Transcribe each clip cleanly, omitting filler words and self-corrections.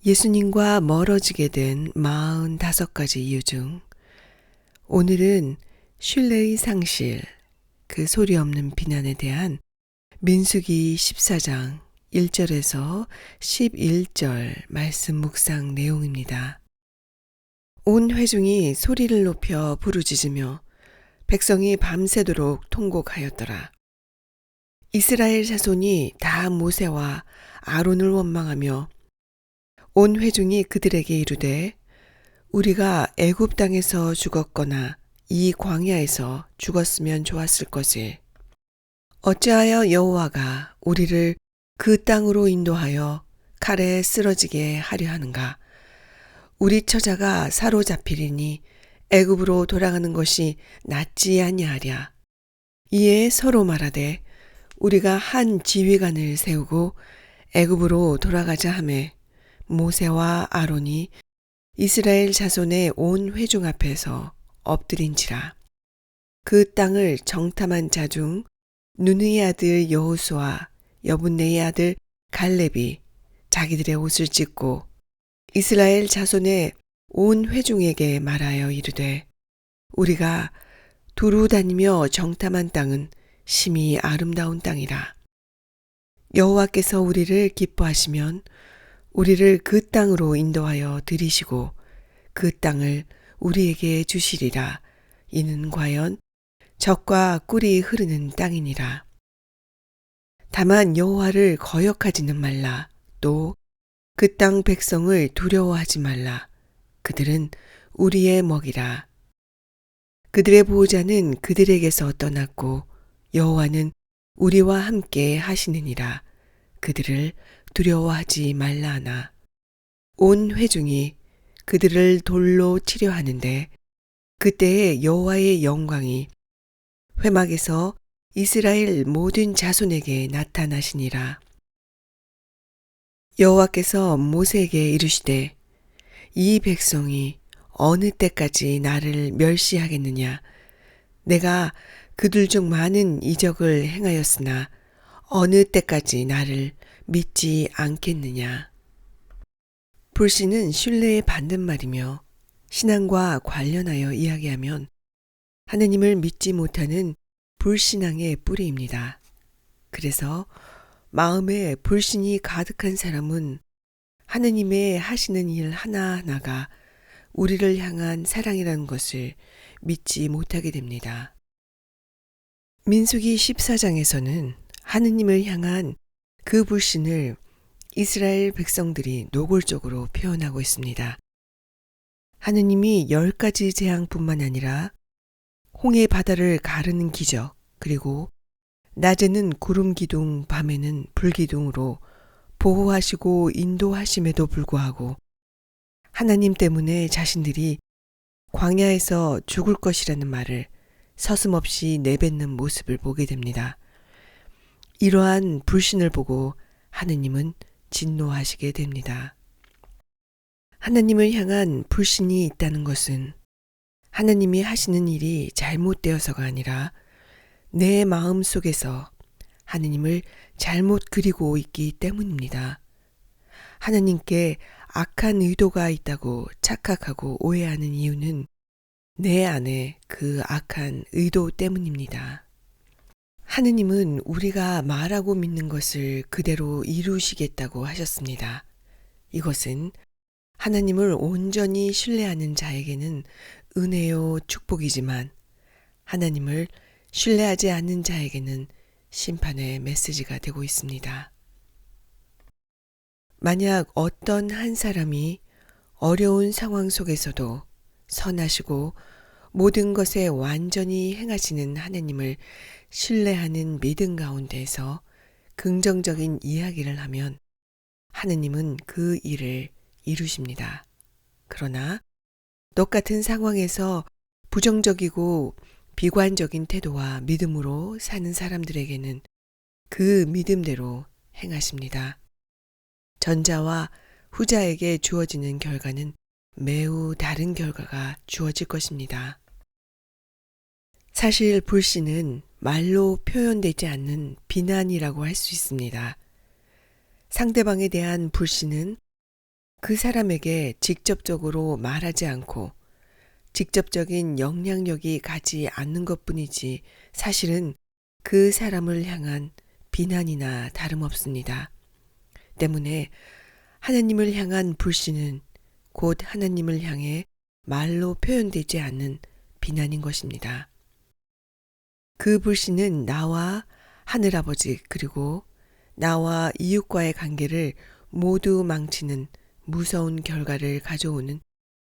예수님과 멀어지게 된 45가지 이유 중 오늘은 신뢰의 상실, 그 소리 없는 비난에 대한 민수기 14장 1절에서 11절 말씀 묵상 내용입니다. 온 회중이 소리를 높여 부르짖으며 백성이 밤새도록 통곡하였더라. 이스라엘 자손이 다 모세와 아론을 원망하며 온 회중이 그들에게 이르되 우리가 애굽 땅에서 죽었거나 이 광야에서 죽었으면 좋았을 것을 어찌하여 여호와가 우리를 그 땅으로 인도하여 칼에 쓰러지게 하려 하는가. 우리 처자가 사로잡히리니 애굽으로 돌아가는 것이 낫지 아니하랴. 이에 서로 말하되 우리가 한 지휘관을 세우고 애굽으로 돌아가자 하매 모세와 아론이 이스라엘 자손의 온 회중 앞에서 엎드린지라. 그 땅을 정탐한 자 중 누느의 아들 여호수아 여분네의 아들 갈렙이 자기들의 옷을 찢고 이스라엘 자손의 온 회중에게 말하여 이르되 우리가 두루 다니며 정탐한 땅은 심히 아름다운 땅이라. 여호와께서 우리를 기뻐하시면 우리를 그 땅으로 인도하여 들이시고 그 땅을 우리에게 주시리라. 이는 과연 젖과 꿀이 흐르는 땅이니라. 다만 여호와를 거역하지는 말라. 또 그 땅 백성을 두려워하지 말라. 그들은 우리의 먹이라. 그들의 보호자는 그들에게서 떠났고 여호와는 우리와 함께 하시느니라. 그들을 두려워하지 말라 하나. 온 회중이 그들을 돌로 치려 하는데 그때에 여호와의 영광이 회막에서 이스라엘 모든 자손에게 나타나시니라. 여호와께서 모세에게 이르시되 이 백성이 어느 때까지 나를 멸시하겠느냐. 내가 그들 중 많은 이적을 행하였으나 어느 때까지 나를 믿지 않겠느냐. 불신은 신뢰의 반대말이며 신앙과 관련하여 이야기하면 하느님을 믿지 못하는 불신앙의 뿌리입니다. 그래서 마음에 불신이 가득한 사람은 하느님의 하시는 일 하나하나가 우리를 향한 사랑이라는 것을 믿지 못하게 됩니다. 민수기 14장에서는 하느님을 향한 그 불신을 이스라엘 백성들이 노골적으로 표현하고 있습니다. 하느님이 10가지 재앙뿐만 아니라 홍해 바다를 가르는 기적, 그리고 낮에는 구름 기둥, 밤에는 불 기둥으로 보호하시고 인도하심에도 불구하고 하나님 때문에 자신들이 광야에서 죽을 것이라는 말을 서슴없이 내뱉는 모습을 보게 됩니다. 이러한 불신을 보고 하느님은 진노하시게 됩니다. 하나님을 향한 불신이 있다는 것은 하나님이 하시는 일이 잘못되어서가 아니라 내 마음 속에서 하느님을 잘못 그리고 있기 때문입니다. 하나님께 악한 의도가 있다고 착각하고 오해하는 이유는 내 안에 그 악한 의도 때문입니다. 하느님은 우리가 말하고 믿는 것을 그대로 이루시겠다고 하셨습니다. 이것은 하나님을 온전히 신뢰하는 자에게는 은혜요 축복이지만 하나님을 신뢰하지 않는 자에게는 심판의 메시지가 되고 있습니다. 만약 어떤 한 사람이 어려운 상황 속에서도 선하시고 모든 것에 완전히 행하시는 하나님을 신뢰하는 믿음 가운데에서 긍정적인 이야기를 하면 하나님은 그 일을 이루십니다. 그러나 똑같은 상황에서 부정적이고 비관적인 태도와 믿음으로 사는 사람들에게는 그 믿음대로 행하십니다. 전자와 후자에게 주어지는 결과는 매우 다른 결과가 주어질 것입니다. 사실 불신은 말로 표현되지 않는 비난이라고 할 수 있습니다. 상대방에 대한 불신은 그 사람에게 직접적으로 말하지 않고 직접적인 영향력이 가지 않는 것뿐이지 사실은 그 사람을 향한 비난이나 다름없습니다. 때문에 하나님을 향한 불신은 곧 하나님을 향해 말로 표현되지 않는 비난인 것입니다. 그 불신은 나와 하늘아버지 그리고 나와 이웃과의 관계를 모두 망치는 무서운 결과를 가져오는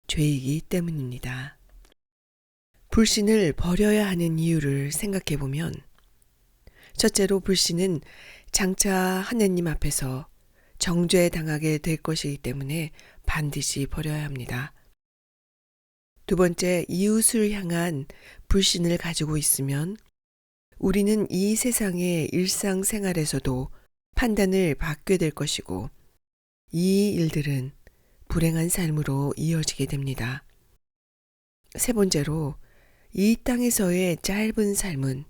죄이기 때문입니다. 불신을 버려야 하는 이유를 생각해 보면 첫째로 불신은 장차 하나님 앞에서 정죄당하게 될 것이기 때문에 반드시 버려야 합니다. 두 번째, 이웃을 향한 불신을 가지고 있으면 우리는 이 세상의 일상생활에서도 판단을 받게 될 것이고 이 일들은 불행한 삶으로 이어지게 됩니다. 세 번째로 이 땅에서의 짧은 삶은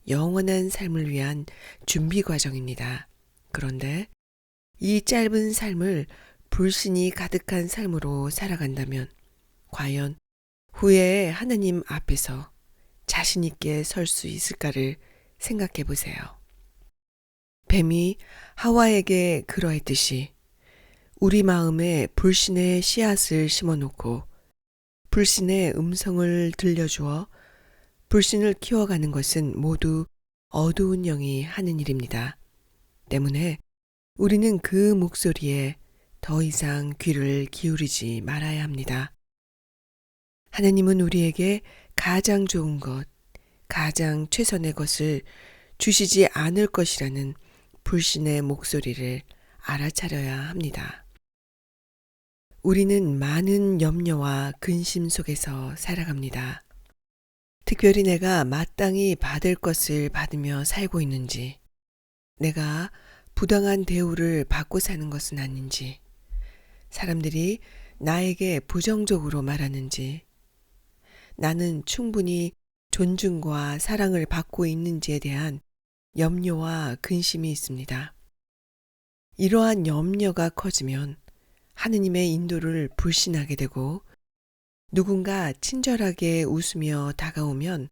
영원한 삶을 위한 준비 과정입니다. 그런데 이 짧은 삶을 불신이 가득한 삶으로 살아간다면 과연 후에 하나님 앞에서 자신 있게 설 수 있을까를 생각해 보세요. 뱀이 하와에게 그러했듯이 우리 마음에 불신의 씨앗을 심어놓고 불신의 음성을 들려주어 불신을 키워가는 것은 모두 어두운 영이 하는 일입니다. 때문에 우리는 그 목소리에 더 이상 귀를 기울이지 말아야 합니다. 하나님은 우리에게 가장 좋은 것, 가장 최선의 것을 주시지 않을 것이라는 불신의 목소리를 알아차려야 합니다. 우리는 많은 염려와 근심 속에서 살아갑니다. 특별히 내가 마땅히 받을 것을 받으며 살고 있는지, 내가 부당한 대우를 받고 사는 것은 아닌지, 사람들이 나에게 부정적으로 말하는지, 나는 충분히 존중과 사랑을 받고 있는지에 대한 염려와 근심이 있습니다. 이러한 염려가 커지면 하느님의 인도를 불신하게 되고 누군가 친절하게 웃으며 다가오면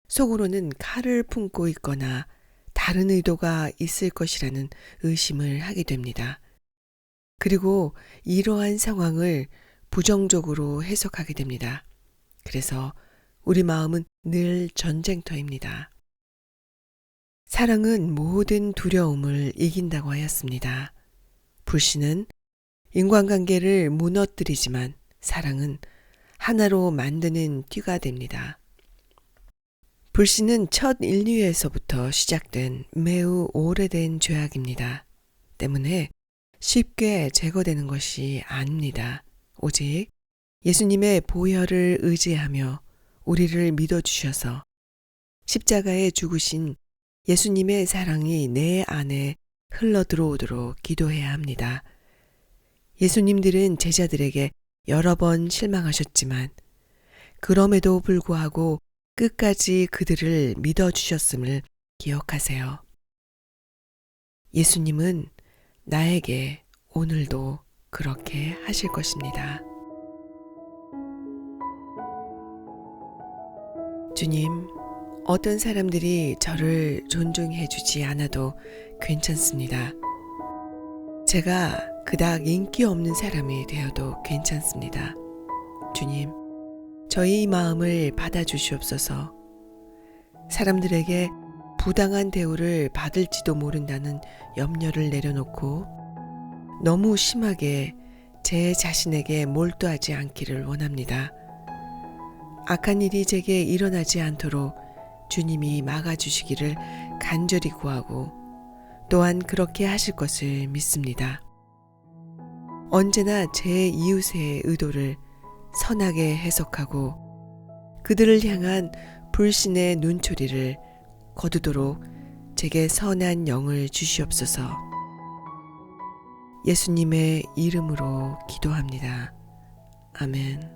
속으로는 칼을 품고 있거나 다른 의도가 있을 것이라는 의심을 하게 됩니다. 그리고 이러한 상황을 부정적으로 해석하게 됩니다. 그래서 우리 마음은 늘 전쟁터입니다. 사랑은 모든 두려움을 이긴다고 하였습니다. 불신은 인간관계를 무너뜨리지만 사랑은 하나로 만드는 띠가 됩니다. 불신은 첫 인류에서부터 시작된 매우 오래된 죄악입니다. 때문에 쉽게 제거되는 것이 아닙니다. 오직 예수님의 보혈을 의지하며 우리를 믿어주셔서 십자가에 죽으신 예수님의 사랑이 내 안에 흘러들어오도록 기도해야 합니다. 예수님들은 제자들에게 여러 번 실망하셨지만 그럼에도 불구하고 끝까지 그들을 믿어주셨음을 기억하세요. 예수님은 나에게 오늘도 그렇게 하실 것입니다. 주님, 어떤 사람들이 저를 존중해 주지 않아도 괜찮습니다. 제가 그닥 인기 없는 사람이 되어도 괜찮습니다. 주님, 저희 마음을 받아주시옵소서. 사람들에게 부당한 대우를 받을지도 모른다는 염려를 내려놓고 너무 심하게 제 자신에게 몰두하지 않기를 원합니다. 악한 일이 제게 일어나지 않도록 주님이 막아주시기를 간절히 구하고 또한 그렇게 하실 것을 믿습니다. 언제나 제 이웃의 의도를 선하게 해석하고 그들을 향한 불신의 눈초리를 거두도록 제게 선한 영을 주시옵소서. 예수님의 이름으로 기도합니다. 아멘.